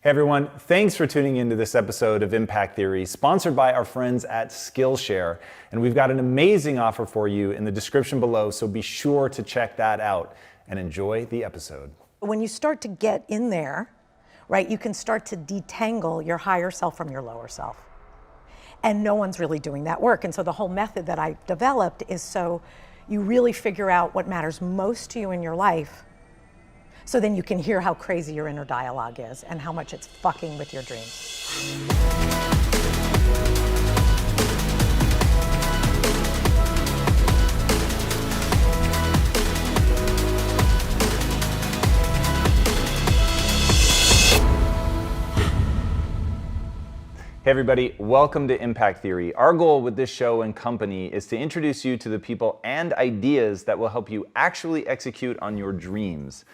Hey everyone, thanks for tuning into this episode of Impact Theory, sponsored by our friends at Skillshare. And we've got an amazing offer for you in the description below, so be sure to check that out and enjoy the episode. When you start to get in there, right, you can start to detangle your higher self from your lower self. And no one's really doing that work. And so the whole method that I developed is so you really figure out what matters most to you in your life, so then you can hear how crazy your inner dialogue is and how much it's fucking with your dreams. Hey everybody, welcome to Impact Theory. Our goal with this show and company is to introduce you to the people and ideas that will help you actually execute on your dreams.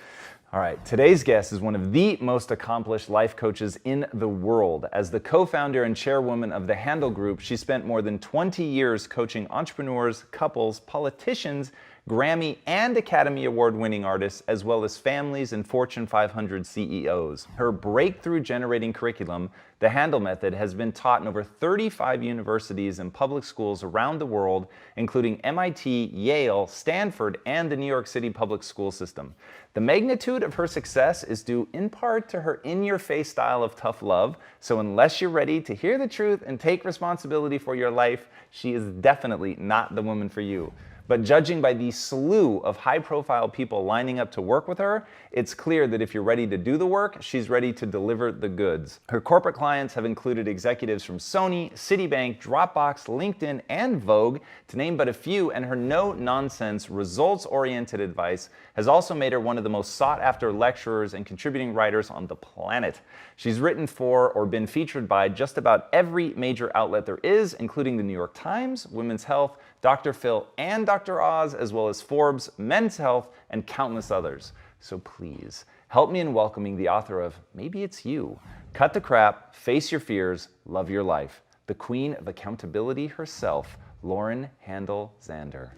All right, today's guest is one of the most accomplished life coaches in the world. As the co-founder and chairwoman of the Handle Group, she spent more than 20 years coaching entrepreneurs, couples, politicians, Grammy and Academy Award-winning artists, as well as families and Fortune 500 CEOs. Her breakthrough generating curriculum, the Handle Method, has been taught in over 35 universities and public schools around the world, including MIT, Yale, Stanford, and the New York City public school system. The magnitude of her success is due in part to her in-your-face style of tough love, so unless you're ready to hear the truth and take responsibility for your life, she is definitely not the woman for you. But judging by the slew of high-profile people lining up to work with her, it's clear that if you're ready to do the work, she's ready to deliver the goods. Her corporate clients have included executives from Sony, Citibank, Dropbox, LinkedIn, and Vogue, to name but a few, and her no-nonsense, results-oriented advice has also made her one of the most sought-after lecturers and contributing writers on the planet. She's written for or been featured by just about every major outlet there is, including the New York Times, Women's Health, Dr. Phil, and Dr. Oz, as well as Forbes, Men's Health, and countless others. So please, help me in welcoming the author of Maybe It's You, Cut the Crap, Face Your Fears, Love Your Life, the queen of accountability herself, Lauren Handel Zander.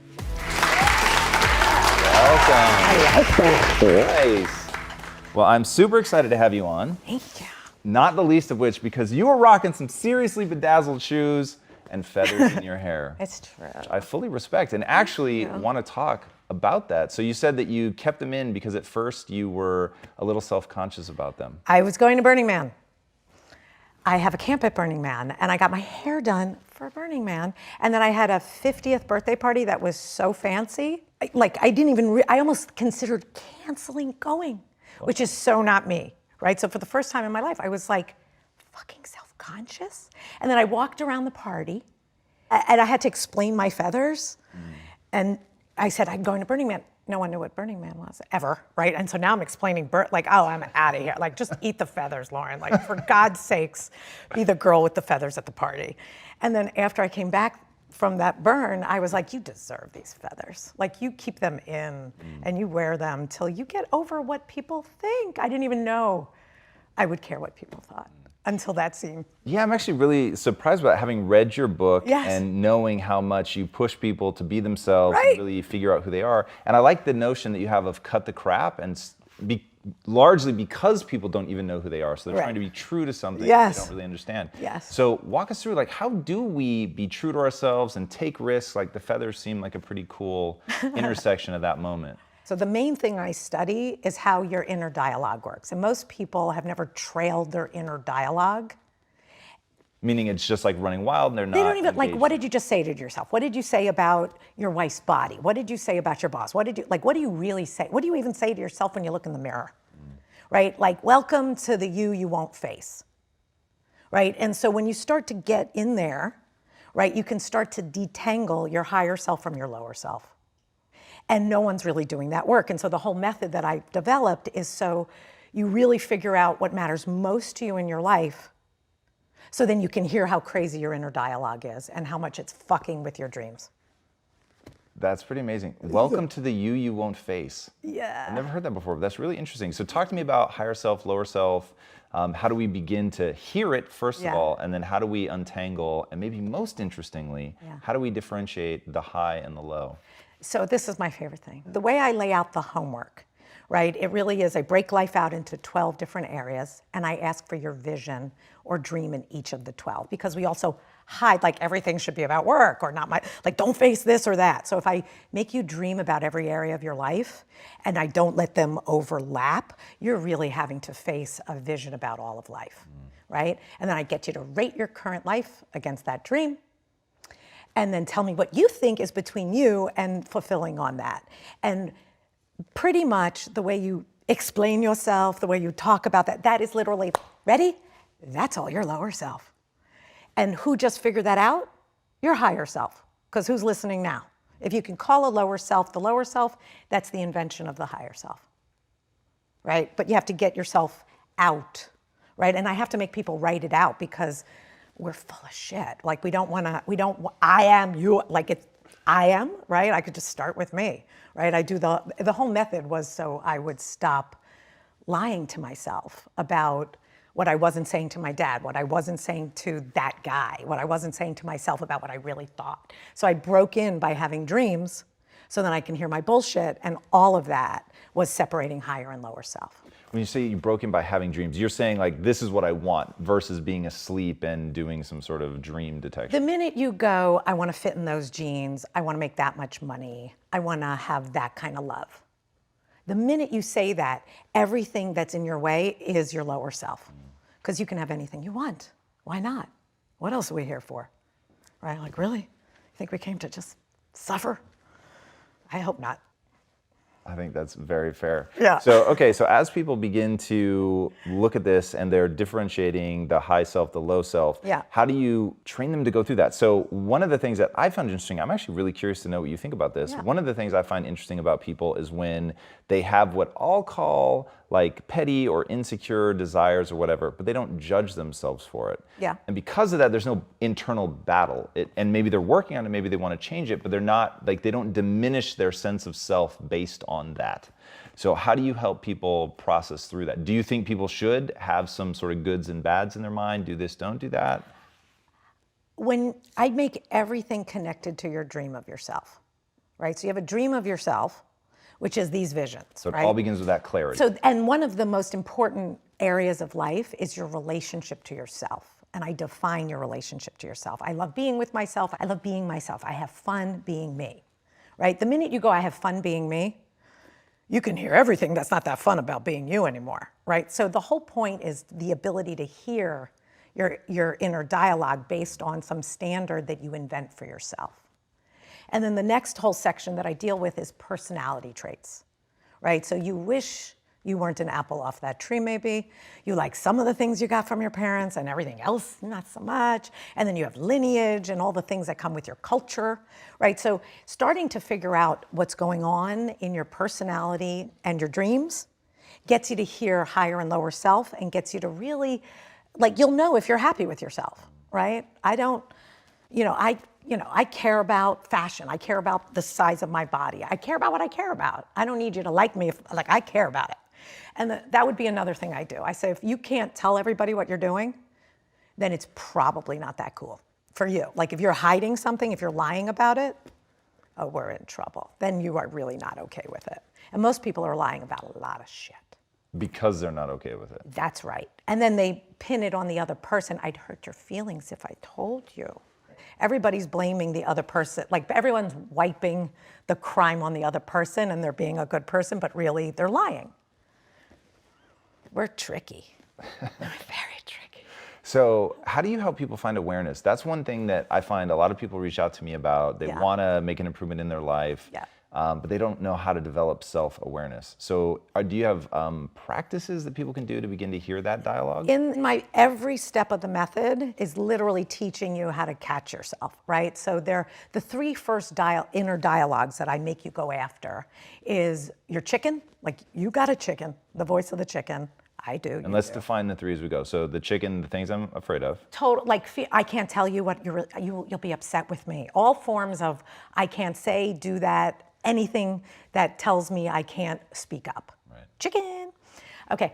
Welcome. I like that. Nice. Well, I'm super excited to have you on. Thank you. Not the least of which because you are rocking some seriously bedazzled shoes and feathers in your hair. It's true. I fully respect and actually want to talk about that. So you said that you kept them in because at first you were a little self-conscious about them. I was going to Burning Man. I have a camp at Burning Man, and I got my hair done for Burning Man. And then I had a 50th birthday party that was so fancy. I almost considered canceling going, which is so not me, right? So for the first time in my life, I was like, fucking self-conscious. And then I walked around the party and I had to explain my feathers. And I said, I'm going to Burning Man. No one knew what Burning Man was ever, right? And so now I'm explaining, I'm out of here. Like, just eat the feathers, Lauren. Like, for God's sakes, be the girl with the feathers at the party. And then after I came back from that burn, I was like, you deserve these feathers. Like, you keep them in and you wear them till you get over what people think. I didn't even know I would care what people thought until that scene. Yeah, I'm actually really surprised about having read your book Yes. and knowing how much you push people to be themselves Right. and really figure out who they are. And I like the notion that you have of cut the crap and largely because people don't even know who they are. So they're Right. trying to be true to something Yes. they don't really understand. Yes. So walk us through, like, how do we be true to ourselves and take risks? Like, the feathers seem like a pretty cool intersection of that moment. So the main thing I study is how your inner dialogue works. And most people have never trailed their inner dialogue. Meaning it's just like running wild and they're not They don't even, like, engaged. what did you just say to yourself? What did you say about your wife's body? What did you say about your boss? What do you really say? What do you even say to yourself when you look in the mirror? Right? Like, welcome to the you won't face. Right? And so when you start to get in there, right, you can start to detangle your higher self from your lower self. And no one's really doing that work. And so the whole method that I developed is so you really figure out what matters most to you in your life, so then you can hear how crazy your inner dialogue is and how much it's fucking with your dreams. That's pretty amazing. Welcome to the you won't face. Yeah. I've never heard that before, but that's really interesting. So talk to me about higher self, lower self. How do we begin to hear it, first of all, and then how do we untangle, and maybe most interestingly, how do we differentiate the high and the low? So this is my favorite thing. The way I lay out the homework, right? It really is. I break life out into 12 different areas, and I ask for your vision or dream in each of the 12, because we also hide, like everything should be about work or not like don't face this or that. So if I make you dream about every area of your life and I don't let them overlap, you're really having to face a vision about all of life, right? And then I get you to rate your current life against that dream, and then tell me what you think is between you and fulfilling on that. And pretty much the way you explain yourself, the way you talk about that, that is literally, ready? That's all your lower self. And who just figured that out? Your higher self. Because who's listening now? If you can call a lower self the lower self, that's the invention of the higher self, right? But you have to get yourself out, right? And I have to make people write it out, because we're full of shit. Like I am you, like it's, I am, right? I could just start with me, right? I do the whole method was so I would stop lying to myself about what I wasn't saying to my dad, what I wasn't saying to that guy, what I wasn't saying to myself about what I really thought. So I broke in by having dreams so that I can hear my bullshit, and all of that was separating higher and lower self. When you say you broke in by having dreams, you're saying like, this is what I want, versus being asleep and doing some sort of dream detection. The minute you go, I want to fit in those jeans, I want to make that much money, I want to have that kind of love. The minute you say that, everything that's in your way is your lower self. Because you can have anything you want. Why not? What else are we here for? Right? Like, really? You think we came to just suffer? I hope not. I think that's very fair. Yeah. So as people begin to look at this and they're differentiating the high self, the low self, yeah. How do you train them to go through that? So one of the things that I found interesting, I'm actually really curious to know what you think about this. Yeah. One of the things I find interesting about people is when they have what I'll call like petty or insecure desires or whatever, but they don't judge themselves for it. Yeah. And because of that, there's no internal battle. And maybe they're working on it, maybe they want to change it, but they're not, like, they don't diminish their sense of self based on that. So how do you help people process through that? Do you think people should have some sort of goods and bads in their mind? Do this, don't do that? When I make everything connected to your dream of yourself, right? So you have a dream of yourself, which is these visions, So it right? all begins with that clarity. So, and one of the most important areas of life is your relationship to yourself. And I define your relationship to yourself. I love being with myself. I love being myself. I have fun being me, right? The minute you go, I have fun being me, you can hear everything that's not that fun about being you anymore, right? So the whole point is the ability to hear your inner dialogue based on some standard that you invent for yourself. And then the next whole section that I deal with is personality traits, right? So you wish you weren't an apple off that tree, maybe. You like some of the things you got from your parents and everything else, not so much. And then you have lineage and all the things that come with your culture, right? So starting to figure out what's going on in your personality and your dreams gets you to hear higher and lower self, and gets you to really, like, you'll know if you're happy with yourself, right? I care about fashion. I care about the size of my body. I care about what I care about. I don't need you to like me if, like, I care about it. And that would be another thing I do. I say, if you can't tell everybody what you're doing, then it's probably not that cool for you. Like, if you're hiding something, if you're lying about it, oh, we're in trouble. Then you are really not okay with it. And most people are lying about a lot of shit. Because they're not okay with it. That's right. And then they pin it on the other person. I'd hurt your feelings if I told you. Everybody's blaming the other person. Like, everyone's wiping the crime on the other person, and they're being a good person, but really they're lying. We're tricky. We're very tricky. So how do you help people find awareness? That's one thing that I find a lot of people reach out to me about. They want to make an improvement in their life, but they don't know how to develop self-awareness. So do you have practices that people can do to begin to hear that dialogue? In my every step of the method is literally teaching you how to catch yourself, right? So the three first inner dialogues that I make you go after is your chicken, like, you got a chicken, the voice of the chicken. I do. And let's define the three as we go. So the chicken, the things I'm afraid of. Total, like, I can't tell you what you'll be upset with me. All forms of I can't say, do that, anything that tells me I can't speak up. Right. Chicken. Okay.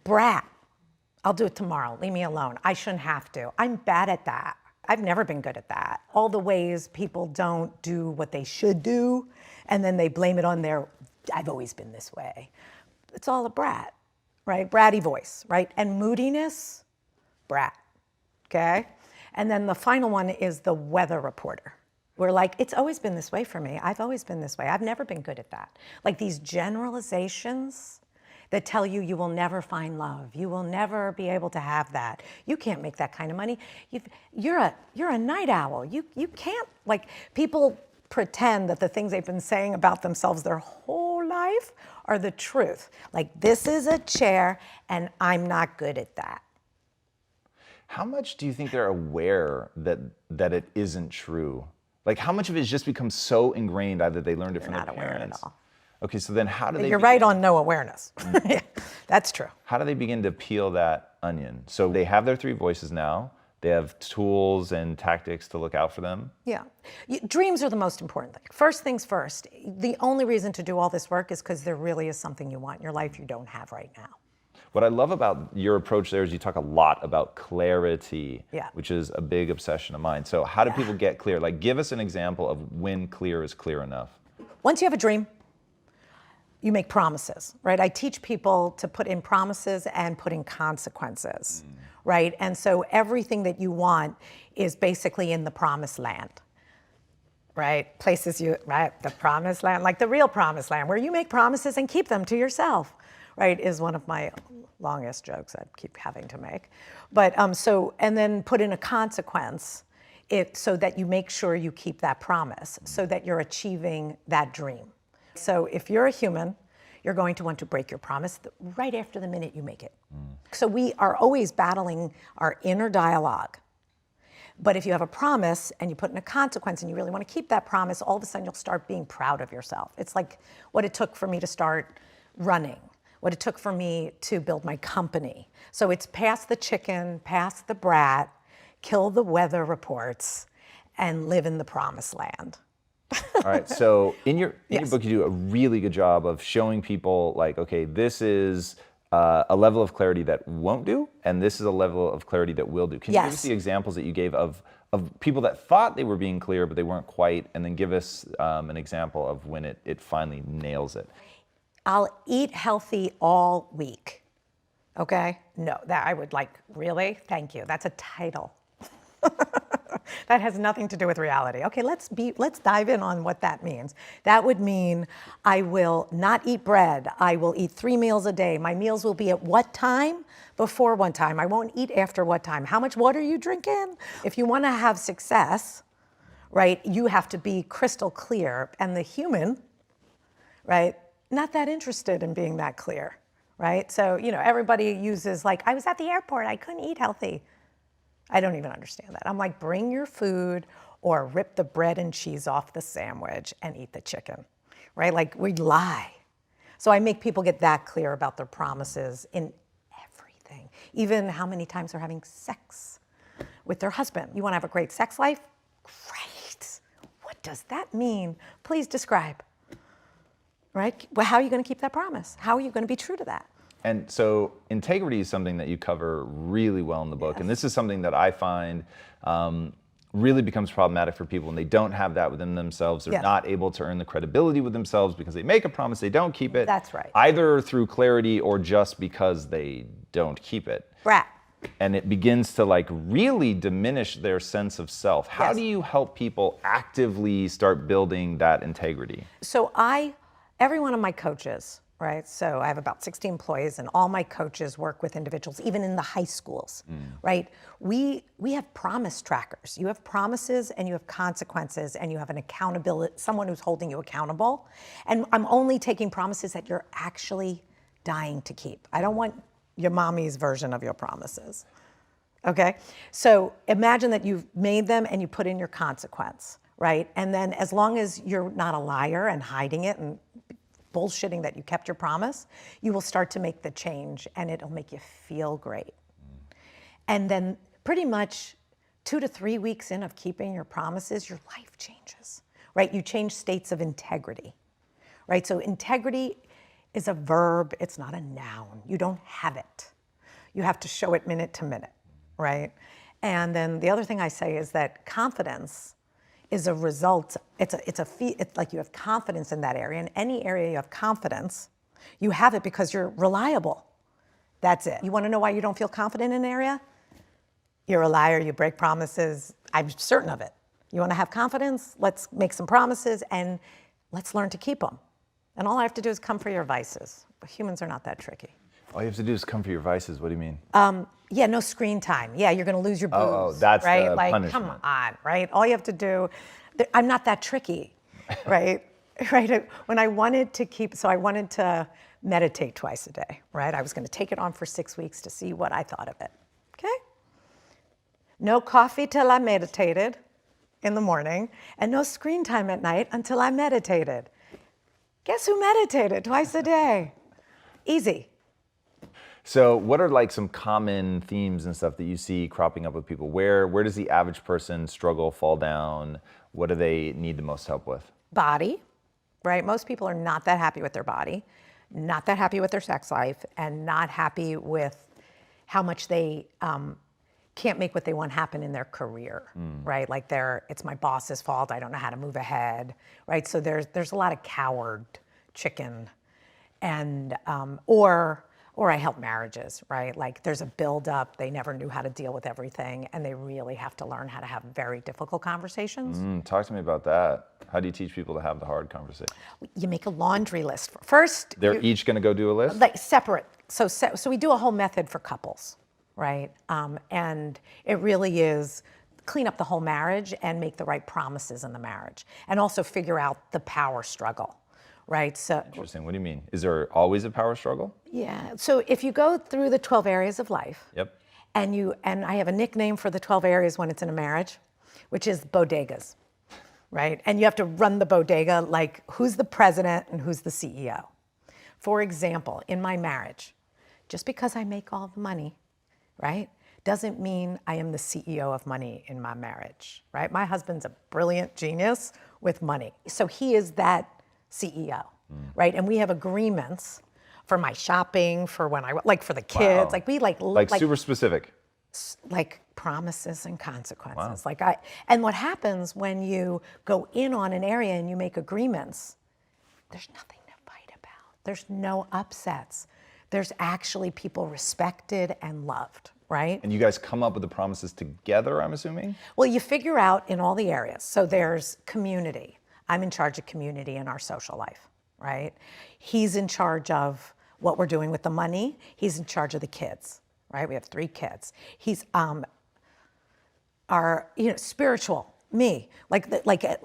Brat. I'll do it tomorrow. Leave me alone. I shouldn't have to. I'm bad at that. I've never been good at that. All the ways people don't do what they should do, and then they blame it on I've always been this way. it's all a brat, right? Bratty voice, right? And moodiness, brat, okay? And then the final one is the weather reporter. We're like, it's always been this way for me. I've always been this way. I've never been good at that. Like these generalizations that tell you you will never find love. You will never be able to have that. You can't make that kind of money. You're a night owl. You can't, like, people pretend that the things they've been saying about themselves their whole life are the truth. Like, this is a chair and I'm not good at that. How much do you think they're aware that it isn't true? Like, how much of it has just become so ingrained, either they learned it from their Not aware parents? at all. Okay, so then how do they You're right on no awareness. Yeah, that's true. How do they begin to peel that onion? So they have their 3 voices now. They have tools and tactics to look out for them. Yeah. Dreams are the most important thing. First things first, the only reason to do all this work is because there really is something you want in your life you don't have right now. What I love about your approach there is you talk a lot about clarity, Yeah. which is a big obsession of mine. So how do people get clear? Like, give us an example of when clear is clear enough. Once you have a dream, you make promises, right? I teach people to put in promises and put in consequences, right? And so everything that you want is basically in the promised land, right? Places right? The promised land, like the real promised land, where you make promises and keep them to yourself, right? Is one of my longest jokes I keep having to make. But and then put in a consequence, so that you make sure you keep that promise, so that you're achieving that dream. So if you're a human, you're going to want to break your promise right after the minute you make it. So we are always battling our inner dialogue. But if you have a promise and you put in a consequence and you really want to keep that promise, all of a sudden you'll start being proud of yourself. It's like what it took for me to start running, what it took for me to build my company. So it's pass the chicken, pass the brat, kill the weather reports, and live in the promised land. All right, so in your book, you do a really good job of showing people, like, okay, this is a level of clarity that won't do, and this is a level of clarity that will do. Can you give us the examples that you gave of people that thought they were being clear, but they weren't quite, and then give us an example of when it finally nails it? I'll eat healthy all week. Okay? No, that I would like, really? Thank you. That's a title. That has nothing to do with reality. Okay, let's dive in on what that means. That would mean I will not eat bread. I will eat 3 meals a day. My meals will be at what time? Before what time? I won't eat after what time? How much water are you drinking? If you want to have success, right, you have to be crystal clear. And the human, right, not that interested in being that clear, right? So, everybody uses like, I was at the airport, I couldn't eat healthy. I don't even understand that. I'm like, bring your food or rip the bread and cheese off the sandwich and eat the chicken, right? Like, we lie. So I make people get that clear about their promises in everything, even how many times they're having sex with their husband. You want to have a great sex life? Great. What does that mean? Please describe, right? Well, how are you going to keep that promise? How are you going to be true to that? And so integrity is something that you cover really well in the book. And this is something that I find really becomes problematic for people when they don't have that within themselves. They're not able to earn the credibility with themselves because they make a promise, they don't keep it. That's right. Either through clarity or just because they don't keep it. Brat. And it begins to like really diminish their sense of self. How do you help people actively start building that integrity? So every one of my coaches, right? So I have about 60 employees, and all my coaches work with individuals, even in the high schools, right? We have promise trackers. You have promises and you have consequences, and you have an accountability, someone who's holding you accountable. And I'm only taking promises that you're actually dying to keep. I don't want your mommy's version of your promises, okay? So imagine that you've made them and you put in your consequence, right? And then as long as you're not a liar and hiding it and bullshitting that you kept your promise, you will start to make the change and it'll make you feel great. And then pretty much 2 to 3 weeks in of keeping your promises, your life changes, right? You change states of integrity, right? So integrity is a verb, it's not a noun. You don't have it. You have to show it minute to minute, right? And then the other thing I say is that confidence is a result. It's like you have confidence in that area. In any area you have confidence, You have it because you're reliable. That's it. You want to know why you don't feel confident in an area? You're a liar, you break promises. I'm certain of it. You want to have confidence? Let's make some promises and let's learn to keep them. And all I have to do is come for your vices. But humans are not that tricky. All you have to do is come for your vices. What do you mean? Yeah, no screen time. Yeah, you're going to lose your booze. Oh, that's right? the Like, punishment. come on, right? All you have to do, I'm not that tricky, right? Right? When I wanted to meditate twice a day, right? I was going to take it on for 6 weeks to see what I thought of it. Okay? No coffee till I meditated in the morning, and no screen time at night until I meditated. Guess who meditated twice a day? Easy. So what are like some common themes and stuff that you see cropping up with people? Where does the average person struggle, fall down? What do they need the most help with? Body, right? Most people are not that happy with their body, not that happy with their sex life, and not happy with how much they can't make what they want happen in their career, right? Like it's my boss's fault, I don't know how to move ahead, right? So there's a lot of coward chicken, and or I help marriages, right? Like there's a buildup, they never knew how to deal with everything, and they really have to learn how to have very difficult conversations. Talk to me about that. How do you teach people to have the hard conversation? You make a laundry list. First, They're each going to go do a list? like separate. So we do a whole method for couples, right? And it really is clean up the whole marriage and make the right promises in the marriage, and also figure out the power struggle, right? So Interesting. What do you mean? Is there always a power struggle? yeah. So if you go through the 12 areas of life, Yep. and I have a nickname for the 12 areas when it's in a marriage, which is bodegas, right? And you have to run the bodega like who's the president and who's the CEO. For example, in my marriage, just because I make all the money, right, doesn't mean I am the CEO of money in my marriage, right? My husband's a brilliant genius with money. So he is that CEO, right? And we have agreements for my shopping, for when like for the kids, Wow. like we Like super specific. like promises and consequences. Wow. And what happens when you go in on an area and you make agreements, there's nothing to fight about. There's no upsets. There's actually people respected and loved, right? And you guys come up with the promises together, I'm assuming? Well, you figure out in all the areas. So there's community. I'm in charge of community in our social life, right? He's in charge of what we're doing with the money. He's in charge of the kids, right? We have 3 kids. He's our spiritual, me, like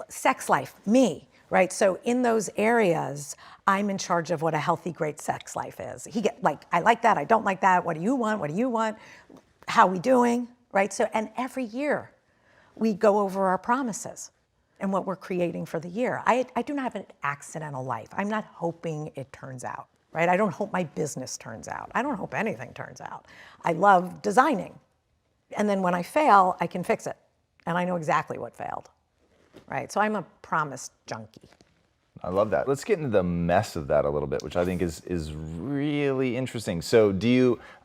sex life, me, right? So in those areas, I'm in charge of what a healthy, great sex life is. I like that, I don't like that. What do you want? What do you want? How are we doing, right? So, and every year we go over our promises and what we're creating for the year. I do not have an accidental life. I'm not hoping it turns out, right? I don't hope my business turns out. I don't hope anything turns out. I love designing. And then when I fail, I can fix it. And I know exactly what failed, right? So I'm a promise junkie. I love that. Let's get into the mess of that a little bit, which I think is really interesting. So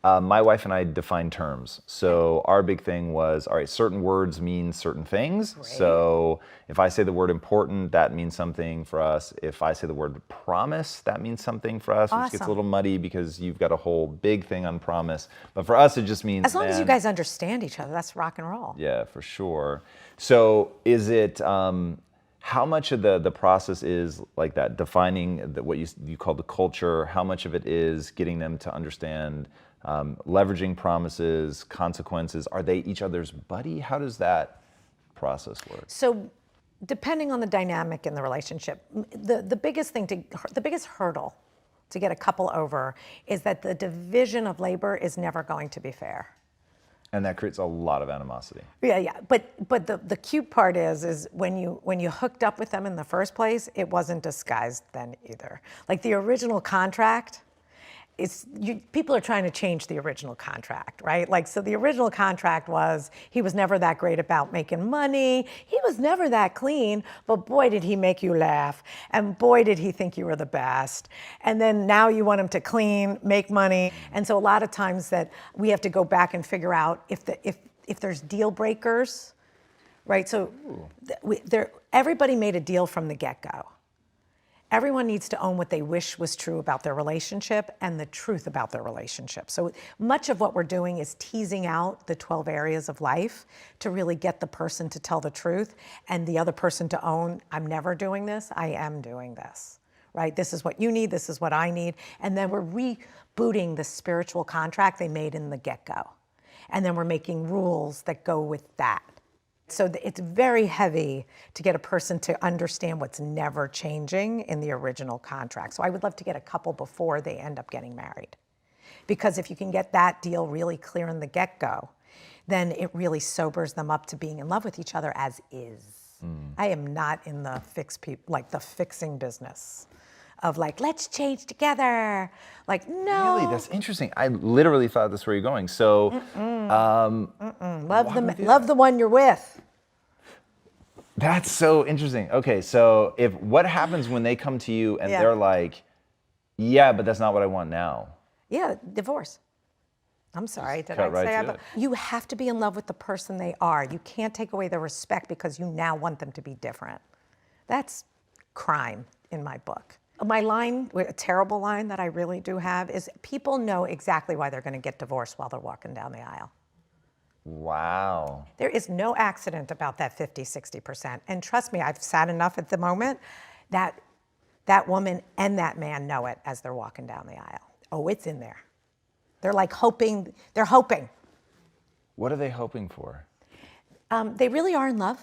my wife and I define terms. So our big thing was, all right, certain words mean certain things. Great. So if I say the word important, that means something for us. If I say the word promise, that means something for us, which gets a Awesome. little muddy because you've got a whole big thing on promise. But for us, it just means, As long as you man, guys understand each other, that's rock and roll. yeah, for sure. So is it, how much of the process is like that, defining what you call the culture? How much of it is getting them to understand leveraging promises, consequences? Are they each other's buddy? How does that process work? So depending on the dynamic in the relationship, the biggest hurdle to get a couple over is that the division of labor is never going to be fair. And that creates a lot of animosity. Yeah. But the cute part is when you hooked up with them in the first place, it wasn't disguised then either. Like the original contract, people are trying to change the original contract, right? Like, so the original contract was he was never that great about making money. He was never that clean, but boy, did he make you laugh. And boy, did he think you were the best. And then now you want him to clean, make money. And so a lot of times that we have to go back and figure out if there's deal breakers, right? So everybody made a deal from the get-go. Everyone needs to own what they wish was true about their relationship and the truth about their relationship. So much of what we're doing is teasing out the 12 areas of life to really get the person to tell the truth and the other person to own, I'm never doing this, I am doing this, right? This is what you need, this is what I need. And then we're rebooting the spiritual contract they made in the get-go. And then we're making rules that go with that. So it's very heavy to get a person to understand what's never changing in the original contract. So I would love to get a couple before they end up getting married. Because if you can get that deal really clear in the get-go, then it really sobers them up to being in love with each other as is. I am not in the fixing business of like, let's change together. Like, no. Really, that's interesting. I literally thought that's where you're going. So, Love the one you're with. That's so interesting. Okay, so what happens when they come to you and they're like, yeah, but that's not what I want now? Yeah, divorce. I'm sorry, did cut I right say to it. You have to be in love with the person they are. You can't take away their respect because you now want them to be different. That's crime in my book. My line, a terrible line that I really do have is people know exactly why they're going to get divorced while they're walking down the aisle. Wow. There is no accident about that 50, 60%. And trust me, I've sat enough at the moment that that woman and that man know it as they're walking down the aisle. Oh, it's in there. They're like hoping, they're hoping. What are they hoping for? They really are in love.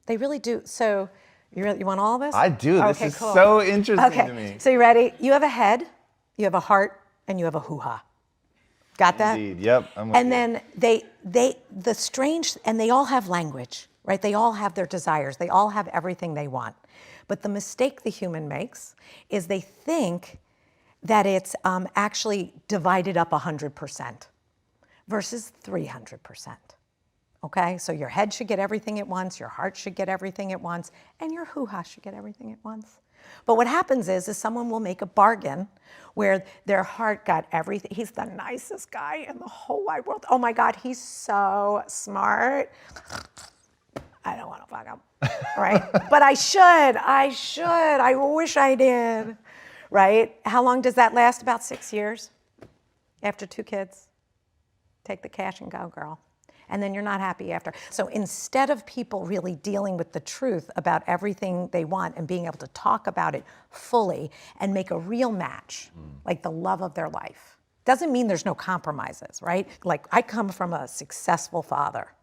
They really do. So you want all of this? I do. Okay, this is cool. so interesting to me. So you ready? You have a head, you have a heart, and you have a hoo-ha. Got that? Indeed. Yep. I'm with And you. then and they all have language, right? They all have their desires. They all have everything they want. But the mistake the human makes is they think that it's actually divided up 100% versus 300%. Okay, so your head should get everything it wants, your heart should get everything it wants, and your hoo-ha should get everything it wants. But what happens is someone will make a bargain where their heart got everything. He's the nicest guy in the whole wide world. Oh my God, he's so smart. I don't want to fuck him, right? But I wish I did, right? How long does that last? About 6 years after 2 kids. Take the cash and go, girl. And then you're not happy after. So instead of people really dealing with the truth about everything they want and being able to talk about it fully and make a real match, like the love of their life, doesn't mean there's no compromises, right? Like I come from a successful father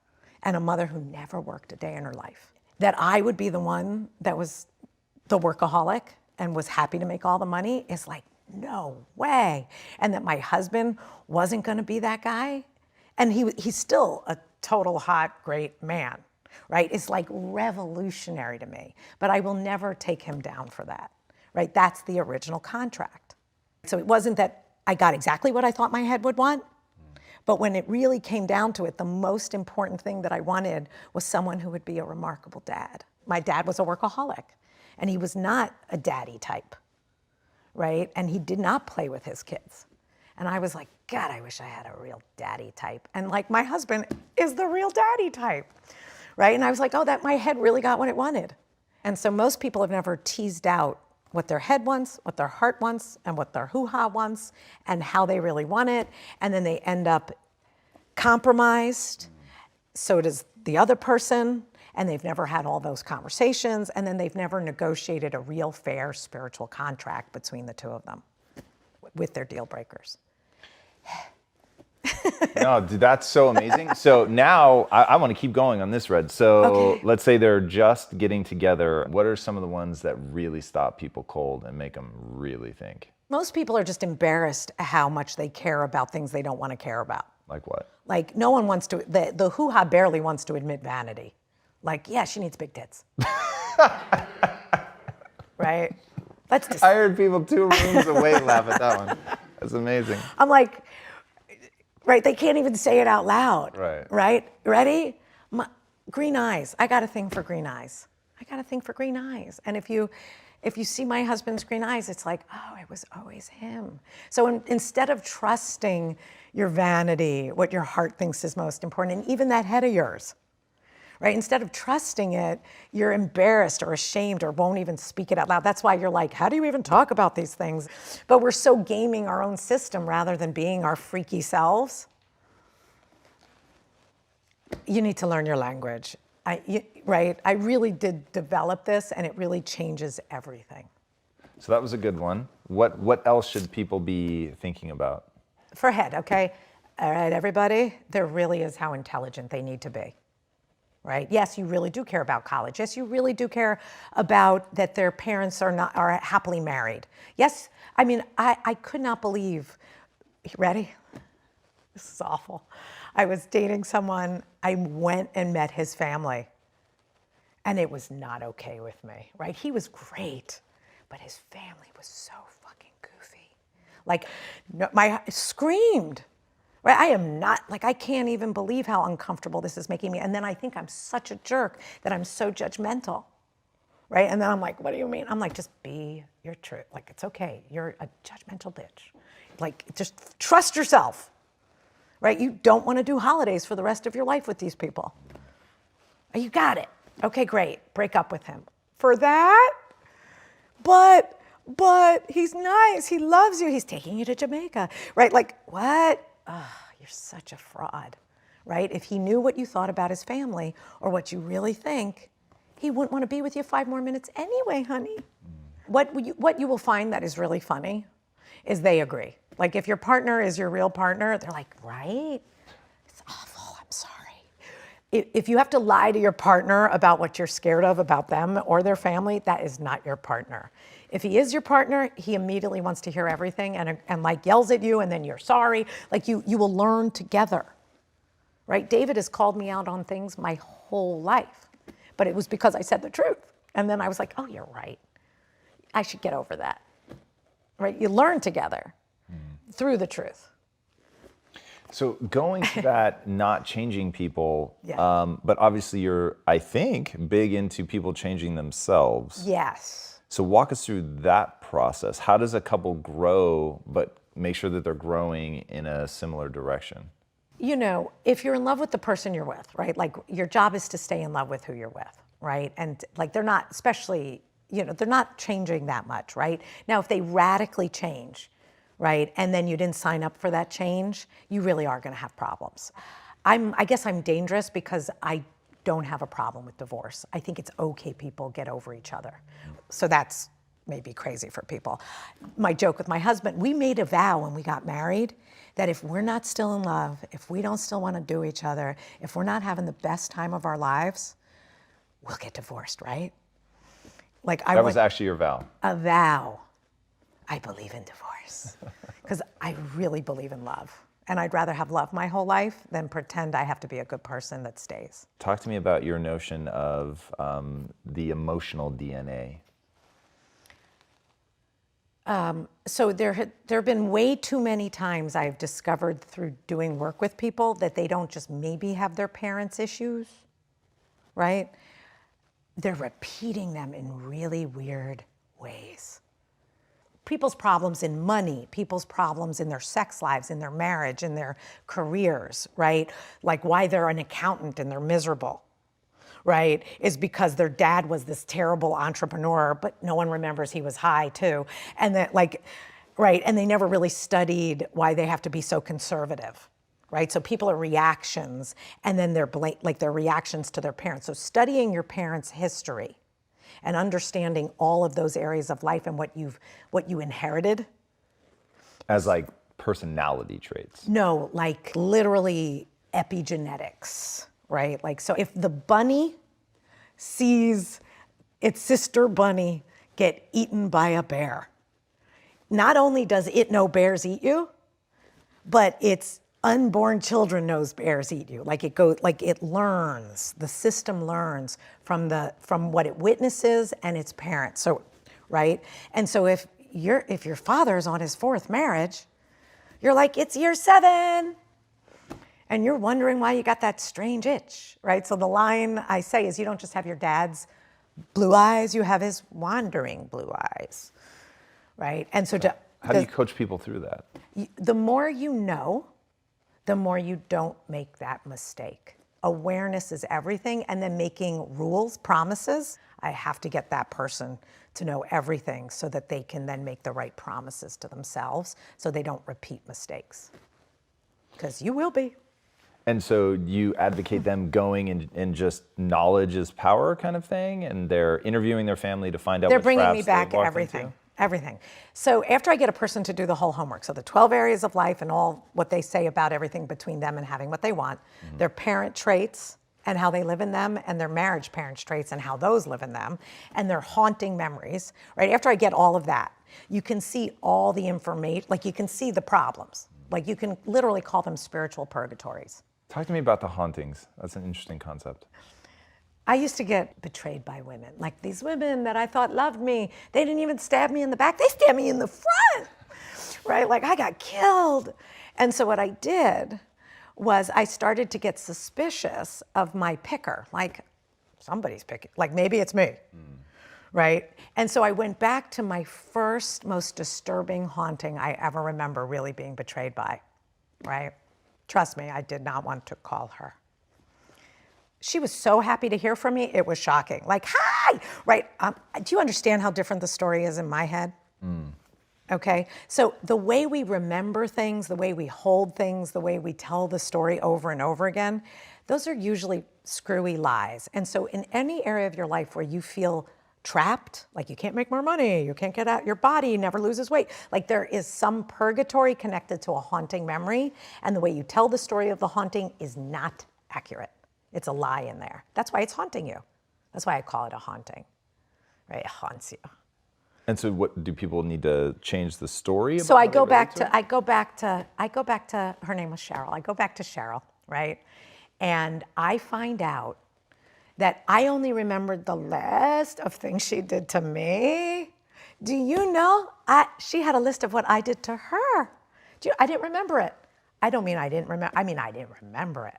and a mother who never worked a day in her life. That I would be the one that was the workaholic and was happy to make all the money is like, no way. And that my husband wasn't gonna be that guy. And he's still a total hot, great man, right? It's like revolutionary to me, but I will never take him down for that, right? That's the original contract. So it wasn't that I got exactly what I thought my head would want, but when it really came down to it, the most important thing that I wanted was someone who would be a remarkable dad. My dad was a workaholic, and he was not a daddy type, right? And he did not play with his kids. And I was like, God, I wish I had a real daddy type. And like my husband is the real daddy type, right? And I was like, oh, that my head really got what it wanted. And so most people have never teased out what their head wants, what their heart wants, and what their hoo-ha wants, and how they really want it. And then they end up compromised. So does the other person. And they've never had all those conversations. And then they've never negotiated a real fair spiritual contract between the two of them with their deal breakers. No, dude, that's so amazing. So now I want to keep going on this, Red. So Okay. let's say they're just getting together. What are some of the ones that really stop people cold and make them really think? Most people are just embarrassed how much they care about things they don't want to care about. Like what? Like no one wants to, the hoo-ha barely wants to admit vanity. Like, yeah, she needs big tits. Right? Let's just, I heard people 2 rooms away laugh at that one. That's amazing. I'm like, right, they can't even say it out loud. Right. Right? Ready? Green eyes. I got a thing for green eyes. I got a thing for green eyes. And if you see my husband's green eyes, it's like, oh, it was always him. So instead of trusting your vanity, what your heart thinks is most important, and even that head of yours, right? Instead of trusting it, you're embarrassed or ashamed or won't even speak it out loud. That's why you're like, how do you even talk about these things? But we're so gaming our own system rather than being our freaky selves. You need to learn your language, right? I really did develop this, and it really changes everything. So that was a good one. What else should people be thinking about? For head, okay? All right, everybody, there really is how intelligent they need to be, right? Yes, you really do care about college. Yes, you really do care about that their parents are happily married. Yes, I mean, I could not believe, ready? This is awful. I was dating someone, I went and met his family, and it was not okay with me, right? He was great, but his family was so fucking goofy. Like, no, I screamed, right? I am not, like, I can't even believe how uncomfortable this is making me. And then I think I'm such a jerk that I'm so judgmental, right? And then I'm like, what do you mean? I'm like, just be your truth. Like, it's okay. You're a judgmental bitch. Like, just trust yourself, right? You don't want to do holidays for the rest of your life with these people. You got it. Okay, great. Break up with him. For that? But he's nice. He loves you. He's taking you to Jamaica, right? Like, what? Oh, you're such a fraud, right? If he knew what you thought about his family or what you really think, he wouldn't want to be with you 5 more minutes anyway, honey. What you will find that is really funny is they agree. Like, if your partner is your real partner, they're like, right? It's awful. I'm sorry. If you have to lie to your partner about what you're scared of about them or their family, that is not your partner. If he is your partner, he immediately wants to hear everything and like yells at you, and then you're sorry. Like, you will learn together, right? David has called me out on things my whole life, but it was because I said the truth. And then I was like, oh, you're right. I should get over that, right? You learn together through the truth. So going to that, not changing people, Yeah. but obviously you're, I think, big into people changing themselves. Yes. So walk us through that process. How does a couple grow, but make sure that they're growing in a similar direction? You know, if you're in love with the person you're with, right? Like, your job is to stay in love with who you're with, right? And like, they're not, especially, you know, they're not changing that much, right? Now, if they radically change, right, and then you didn't sign up for that change, you really are going to have problems. I guess I'm dangerous because I don't have a problem with divorce. I think it's okay people get over each other. So that's maybe crazy for people. My joke with my husband, we made a vow when we got married that if we're not still in love, if we don't still want to do each other, if we're not having the best time of our lives, we'll get divorced, right? Like, That was actually your vow. A vow. I believe in divorce because I really believe in love. And I'd rather have love my whole life than pretend I have to be a good person that stays. Talk to me about your notion of the emotional DNA. So there have been way too many times I've discovered through doing work with people that they don't just maybe have their parents' issues, right? They're repeating them in really weird ways. People's problems in money, people's problems in their sex lives, in their marriage, in their careers, right? Like, why they're an accountant and they're miserable, right? Is because their dad was this terrible entrepreneur, but no one remembers he was high too. And that, like, right, and they never really studied why they have to be so conservative, right? So people are reactions, and then they're their reactions to their parents. So studying your parents' history and understanding all of those areas of life and what you inherited. As like personality traits. No, like literally epigenetics, right? Like, so if the bunny sees its sister bunny get eaten by a bear, not only does it know bears eat you, but its unborn children knows bears eat you. Like, it learns, the system learns from what it witnesses and its parents. So, right? And so if your father's on his 4th marriage, you're like, it's year 7. And you're wondering why you got that strange itch, right? So the line I say is, you don't just have your dad's blue eyes, you have his wandering blue eyes, right? And so how do you coach people through that? The more you know, the more you don't make that mistake awareness is everything, and then making rules, promises. I have to get that person to know everything so that they can then make the right promises to themselves so they don't repeat mistakes. Because you will be. And so you advocate them going and just knowledge is power kind of thing, and they're interviewing their family to find out They're what bringing me traps back they've walked everything. into? Everything. So after I get a person to do the whole homework, so the 12 areas of life and all what they say about everything between them and having what they want, their parent traits and how they live in them, and their marriage parents' traits and how those live in them, and their haunting memories, right? After I get all of that, you can see all the information, like you can see the problems. Like you can literally call them spiritual purgatories. Talk to me about the hauntings. That's an interesting concept. I used to get betrayed by women. Like these women that I thought loved me, they didn't even stab me in the back, they stabbed me in the front, right? Like I got killed. And so what I did was I started to get suspicious of my picker. Like somebody's picking, like maybe it's me, right? And so I went back to my first, most disturbing haunting I ever remember really being betrayed by, right? Trust me, I did not want to call her. She was so happy to hear from me, it was shocking. Like, hi, right? Do you understand how different the story is in my head? Okay, so the way we remember things, the way we hold things, the way we tell the story over and over again, those are usually screwy lies. And so in any area of your life where you feel trapped, like you can't make more money, you can't get out, your body never loses weight, like there is some purgatory connected to a haunting memory, and the way you tell the story of the haunting is not accurate. It's a lie in there. That's why it's haunting you. That's why I call it a haunting, right? It haunts you. And so what do people need to change the story? So I go back to, her name was Cheryl. I go back to Cheryl, right? And I find out that I only remembered the list of things she did to me. Do you know, she had a list of what I did to her. I didn't remember it. I don't mean I didn't remember, I mean I didn't remember it.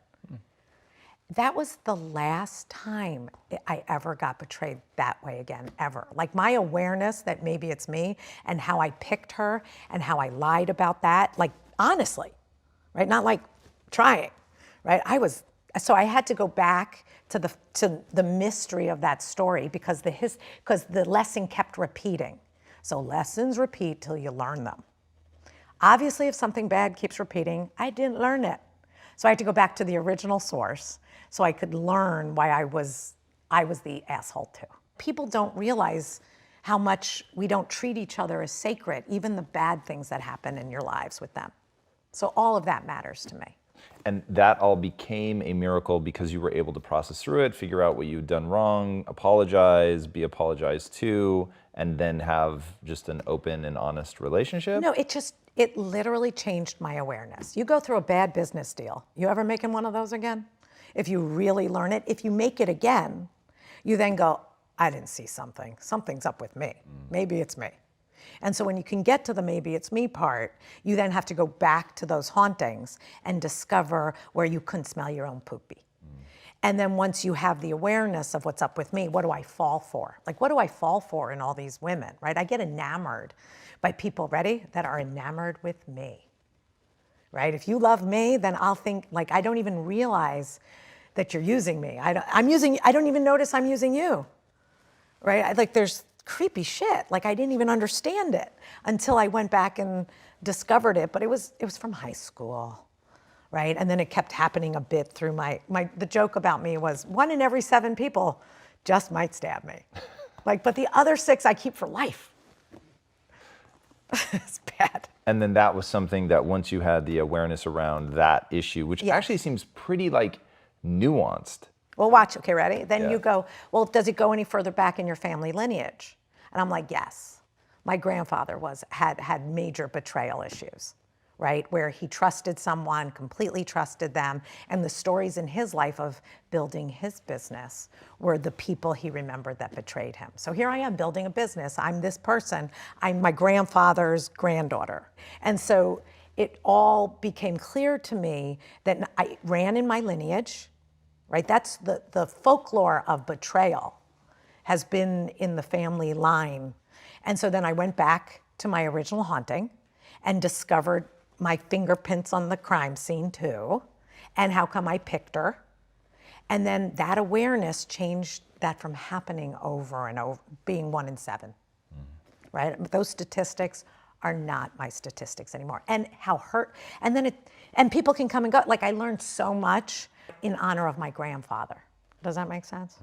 That was the last time I ever got betrayed that way again, ever. Like my awareness that maybe it's me and how I picked her and how I lied about that, like honestly, right? Not like trying, right? So I had to go back to the mystery of that story because the lesson kept repeating. So lessons repeat till you learn them. Obviously, if something bad keeps repeating, I didn't learn it. So I had to go back to the original source so I could learn why I was the asshole too. People don't realize how much we don't treat each other as sacred, even the bad things that happen in your lives with them. So all of that matters to me. And that all became a miracle because you were able to process through it, figure out what you'd done wrong, apologize, be apologized to, and then have just an open and honest relationship? No, it literally changed my awareness. You go through a bad business deal. You ever making one of those again? If you really learn it, if you make it again, you then go, I didn't see something. Something's up with me. Maybe it's me. And so when you can get to the maybe it's me part, you then have to go back to those hauntings and discover where you couldn't smell your own poopy. And then once you have the awareness of what's up with me, what do I fall for? Like, what do I fall for in all these women, right? I get enamored by people, ready, that are enamored with me, right? If you love me, then I'll think, like, I don't even realize that you're using me. I don't even notice I'm using you, right? Like, there's creepy shit. Like, I didn't even understand it until I went back and discovered it, but it was from high school. Right? And then it kept happening a bit through the joke about me was 1 in every 7 people just might stab me. Like, but the other 6 I keep for life. It's bad. And then that was something that once you had the awareness around that issue, which actually seems pretty like nuanced. Well, watch, okay, ready? Then you go, well, does it go any further back in your family lineage? And I'm like, yes. My grandfather had major betrayal issues. Right, where he trusted someone, completely trusted them, and the stories in his life of building his business were the people he remembered that betrayed him. So here I am building a business. I'm this person. I'm my grandfather's granddaughter. And so it all became clear to me that I ran in my lineage, right? That's the folklore of betrayal has been in the family line. And so then I went back to my original haunting and discovered my fingerprints on the crime scene too, and how come I picked her, And then that awareness changed that from happening over and over, being 1 in 7, right? But those statistics are not my statistics anymore. And how hurt, and then and people can come and go. Like I learned so much in honor of my grandfather. Does that make sense?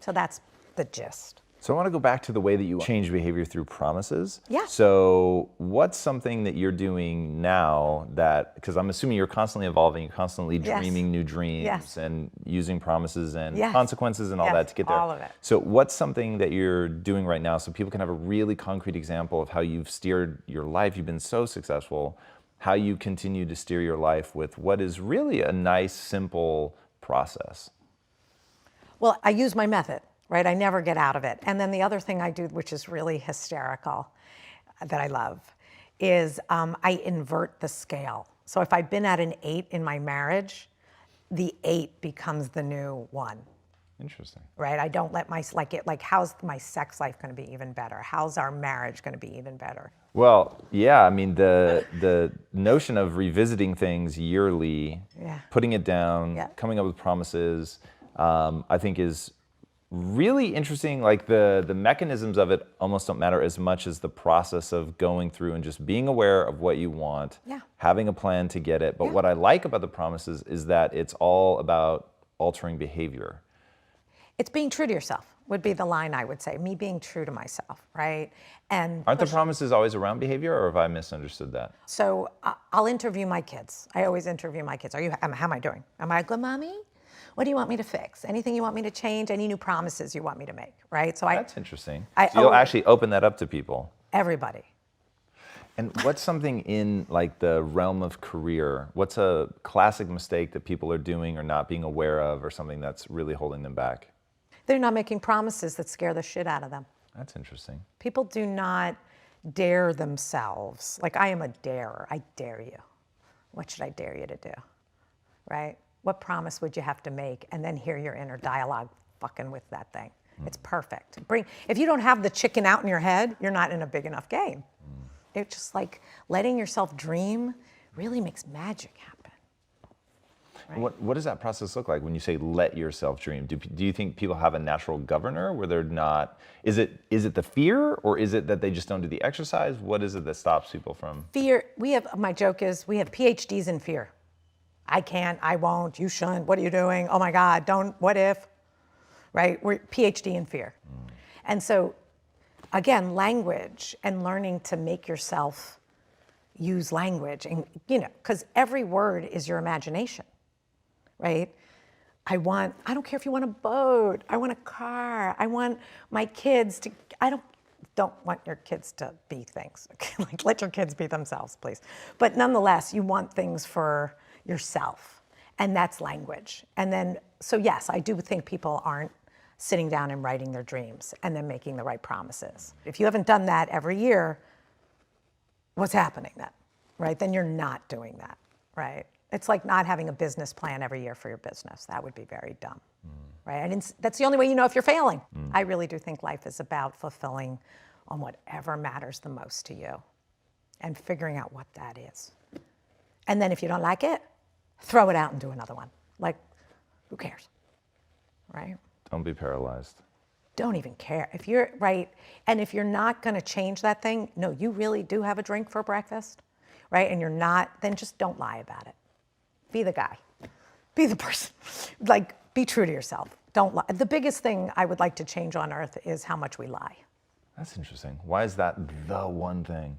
So that's the gist. So I want to go back to the way that you change behavior through promises. Yeah. So what's something that you're doing now that, because I'm assuming you're constantly evolving, you're constantly Yes. dreaming new dreams Yes. and using promises and Yes. consequences and all Yes, that to get there. all of it. So what's something that you're doing right now so people can have a really concrete example of how you've steered your life? You've been so successful, how you continue to steer your life with what is really a nice, simple process. Well, I use my method, right? I never get out of it. And then the other thing I do, which is really hysterical, that I love, is I invert the scale. So if I've been at an 8 in my marriage, the 8 becomes the new 1. Interesting. Right? I don't let how's my sex life going to be even better? How's our marriage going to be even better? Well, yeah, I mean, the notion of revisiting things yearly, Yeah. putting it down, Yeah. coming up with promises, I think is really interesting. Like the mechanisms of it almost don't matter as much as the process of going through and just being aware of what you want, Yeah. having a plan to get it. But Yeah. what I like about the promises is that it's all about altering behavior. It's being true to yourself would be the line I would say. Me being true to myself, right? And Aren't the promises always around behavior, or have I misunderstood that? so I'll interview my kids. I always interview my kids. How am I doing? Am I good, mommy? What do you want me to fix? Anything you want me to change? Any new promises you want me to make, right? So That's interesting. I So you'll owe- actually open that up to people. everybody. And what's something in like the realm of career? What's a classic mistake that people are doing or not being aware of, or something that's really holding them back? They're not making promises that scare the shit out of them. That's interesting. People do not dare themselves. Like I am a darer. I dare you. What should I dare you to do? Right? What promise would you have to make? And then hear your inner dialogue fucking with that thing. It's perfect. If you don't have the chicken out in your head, you're not in a big enough game. It's just like letting yourself dream really makes magic happen. Right? What does that process look like when you say let yourself dream? Do you think people have a natural governor where they're not? Is it the fear, or is it that they just don't do the exercise? What is it that stops people from? Fear. My joke is we have PhDs in fear. I can't, I won't, you shouldn't, what are you doing? Oh my God, don't, what if? Right? We're PhD in fear. And so, again, language and learning to make yourself use language, and because every word is your imagination, right? I don't care if you want a boat, I want a car, I want my kids to, I don't want your kids to be things. Okay? Like let your kids be themselves, please. But nonetheless, you want things for yourself, and that's language. And then, so yes, I do think people aren't sitting down and writing their dreams and then making the right promises. If you haven't done that every year, what's happening then, right? Then you're not doing that, right? It's like not having a business plan every year for your business. That would be very dumb, right? That's the only way you know if you're failing. I really do think life is about fulfilling on whatever matters the most to you and figuring out what that is. And then if you don't like it, throw it out and do another one. Like, who cares, right? Don't be paralyzed. Don't even care. If you're right, and if you're not going to change that thing, no, you really do have a drink for breakfast, right? And you're not, then just don't lie about it. Be the guy. Be the person. Like, be true to yourself. Don't lie. The biggest thing I would like to change on earth is how much we lie. That's interesting. Why is that the one thing?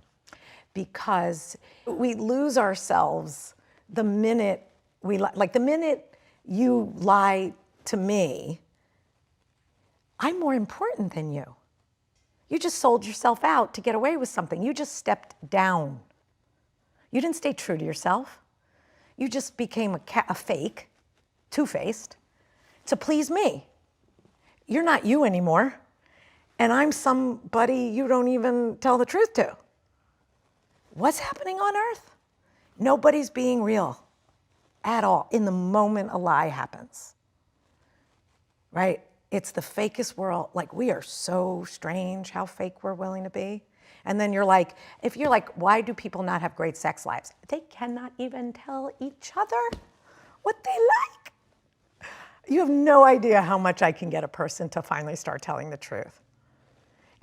Because we lose ourselves the minute we lie. Like the minute you lie to me, I'm more important than you. You just sold yourself out to get away with something. You just stepped down. You didn't stay true to yourself. You just became a fake, two-faced, to please me. You're not you anymore, and I'm somebody you don't even tell the truth to. What's happening on earth? Nobody's being real at all in the moment a lie happens, right? It's the fakest world. Like, we are so strange how fake we're willing to be. And then you're like, if you're like, why do people not have great sex lives? They cannot even tell each other what they like. You have no idea how much I can get a person to finally start telling the truth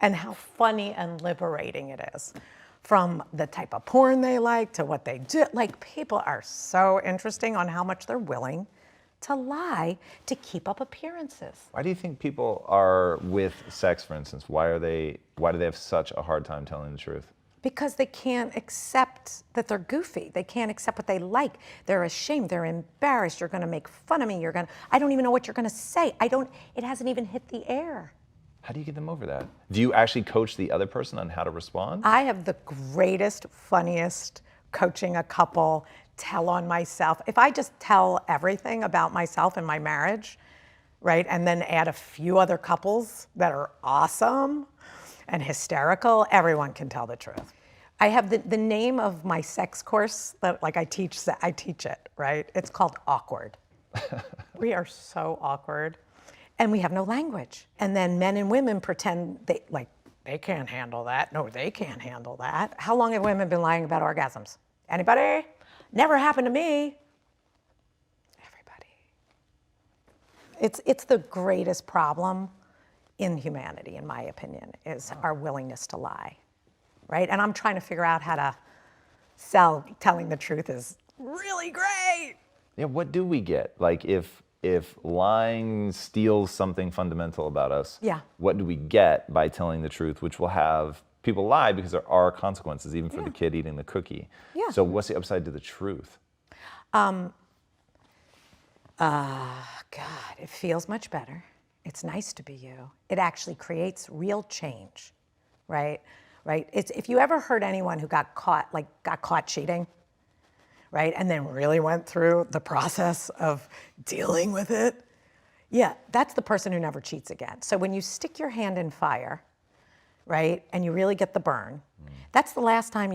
and how funny and liberating it is. From the type of porn they like to what they do. Like, people are so interesting on how much they're willing to lie to keep up appearances. Why do you think people are with sex, for instance? Why do they have such a hard time telling the truth? Because they can't accept that they're goofy. They can't accept what they like. They're ashamed. They're embarrassed. You're going to make fun of me. I don't even know what you're going to say. It hasn't even hit the air. How do you get them over that? Do you actually coach the other person on how to respond? I have the greatest, funniest coaching a couple, tell on myself. If I just tell everything about myself and my marriage, right, and then add a few other couples that are awesome and hysterical, everyone can tell the truth. I have the name of my sex course that, like, I teach it, right? It's called Awkward. We are so awkward. And we have no language. And then men and women pretend they can't handle that. No, they can't handle that. How long have women been lying about orgasms? Anybody? Never happened to me. Everybody. It's the greatest problem in humanity, in my opinion, is our willingness to lie, right? And I'm trying to figure out how to sell telling the truth is really great. Yeah, what do we get? Like, if lying steals something fundamental about us, Yeah. what do we get by telling the truth, which will have people lie because there are consequences, even for the kid eating the cookie. Yeah. So what's the upside to the truth? God, it feels much better. It's nice to be you. It actually creates real change, right? Right? If you ever heard anyone who got caught cheating, right, and then really went through the process of dealing with it, yeah, that's the person who never cheats again. So when you stick your hand in fire, right, and you really get the burn, that's the last time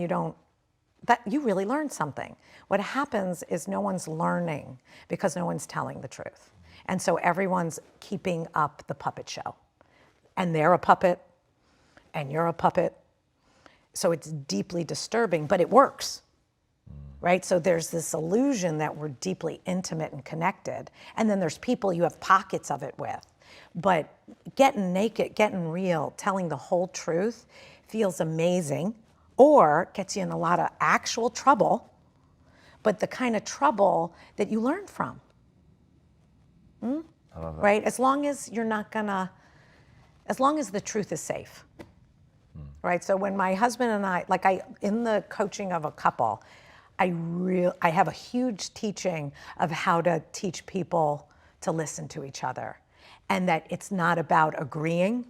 that you really learn something. What happens is no one's learning because no one's telling the truth. And so everyone's keeping up the puppet show. And they're a puppet, and you're a puppet. So it's deeply disturbing, but it works, right? So there's this illusion that we're deeply intimate and connected. And then there's people you have pockets of it with. But getting naked, getting real, telling the whole truth feels amazing, or gets you in a lot of actual trouble, but the kind of trouble that you learn from. I love that. Right? As long as the truth is safe. Right? So when my husband and I, in the coaching of a couple, I have a huge teaching of how to teach people to listen to each other. And that it's not about agreeing.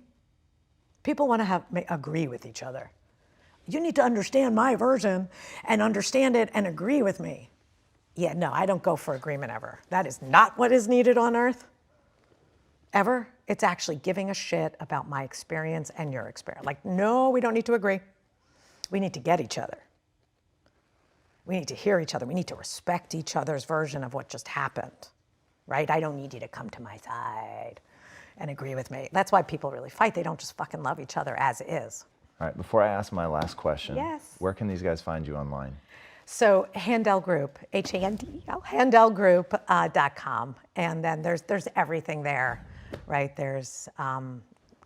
People want to agree with each other. You need to understand my version and understand it and agree with me. Yeah, no, I don't go for agreement ever. That is not what is needed on earth. Ever. It's actually giving a shit about my experience and your experience. Like, no, we don't need to agree. We need to get each other. We need to hear each other. We need to respect each other's version of what just happened, right? I don't need you to come to my side and agree with me. That's why people really fight. They don't just fucking love each other as is. All right, before I ask my last question, Yes. Where can these guys find you online? So Handel Group, Handel, handelgroup.com. And then there's everything there, right? There's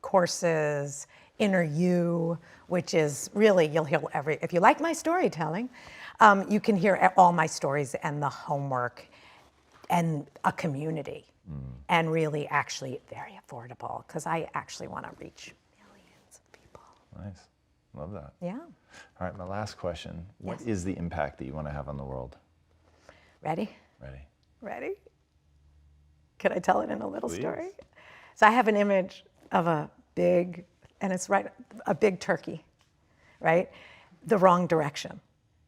courses, Inner You, which is really, you'll hear if you like my storytelling, you can hear all my stories and the homework and a community. And really actually very affordable, because I actually want to reach millions of people. Nice. Love that. Yeah. All right, my last question. What Yes. is the impact that you want to have on the world? Ready? Ready? Ready? Could I tell it in a little Please. story? So I have an image of a big turkey, right? The wrong direction,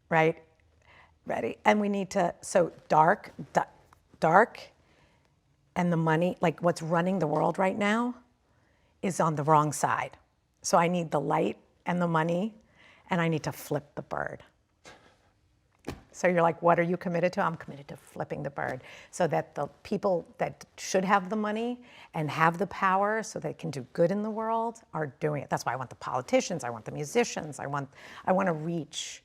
right? Ready? And we need to, so dark, and the money, like what's running the world right now, is on the wrong side. So I need the light and the money, and I need to flip the bird. So you're like, what are you committed to? I'm committed to flipping the bird, so that the people that should have the money and have the power so they can do good in the world are doing it. That's why I want the politicians, I want the musicians, I want to reach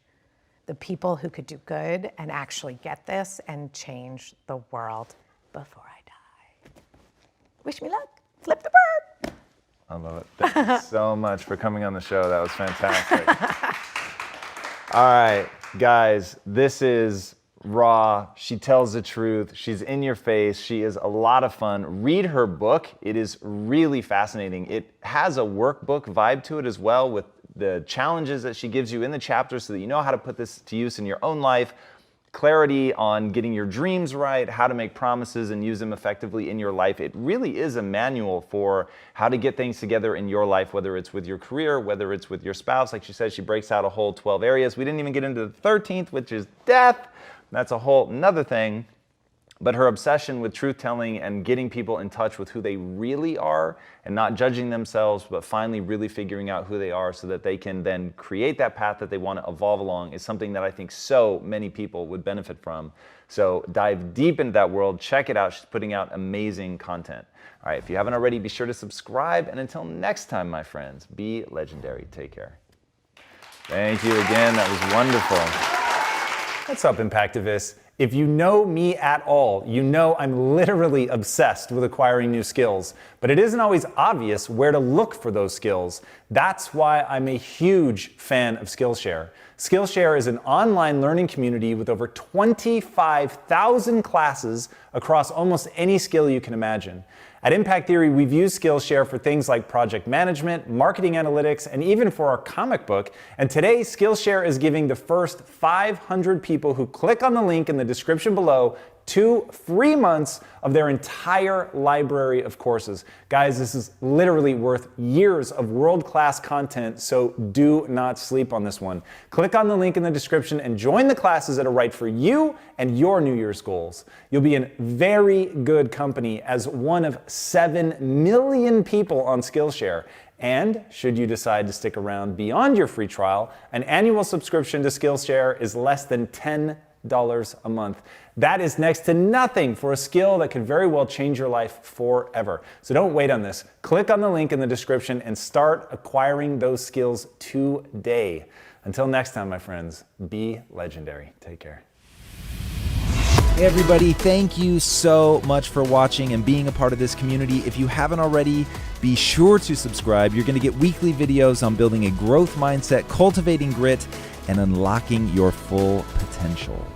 the people who could do good and actually get this and change the world before I die. Wish me luck. Flip the bird. I love it. Thank you so much for coming on the show. That was fantastic. All right, guys, this is raw. She tells the truth. She's in your face. She is a lot of fun. Read her book. It is really fascinating. It has a workbook vibe to it as well, with the challenges that she gives you in the chapter so that you know how to put this to use in your own life. Clarity on getting your dreams right, how to make promises and use them effectively in your life. It really is a manual for how to get things together in your life, whether it's with your career, whether it's with your spouse. Like she said, she breaks out a whole 12 areas. We didn't even get into the 13th, which is death. That's a whole another thing. But her obsession with truth-telling and getting people in touch with who they really are and not judging themselves, but finally really figuring out who they are so that they can then create that path that they want to evolve along is something that I think so many people would benefit from. So dive deep into that world. Check it out. She's putting out amazing content. All right, if you haven't already, be sure to subscribe. And until next time, my friends, be legendary. Take care. Thank you again. That was wonderful. What's up, Impactivists? If you know me at all, you know I'm literally obsessed with acquiring new skills, but it isn't always obvious where to look for those skills. That's why I'm a huge fan of Skillshare. Skillshare is an online learning community with over 25,000 classes across almost any skill you can imagine. At Impact Theory, we've used Skillshare for things like project management, marketing analytics, and even for our comic book. And today, Skillshare is giving the first 500 people who click on the link in the description below 2 free months of their entire library of courses. Guys, this is literally worth years of world-class content, so do not sleep on this one. Click on the link in the description and join the classes that are right for you and your New Year's goals. You'll be in very good company as one of 7 million people on Skillshare. And should you decide to stick around beyond your free trial, an annual subscription to Skillshare is less than $10 a month. That is next to nothing for a skill that could very well change your life forever. So don't wait on this. Click on the link in the description and start acquiring those skills today. Until next time, my friends, be legendary. Take care. Hey everybody, thank you so much for watching and being a part of this community. If you haven't already, be sure to subscribe. You're going to get weekly videos on building a growth mindset, cultivating grit, and unlocking your full potential.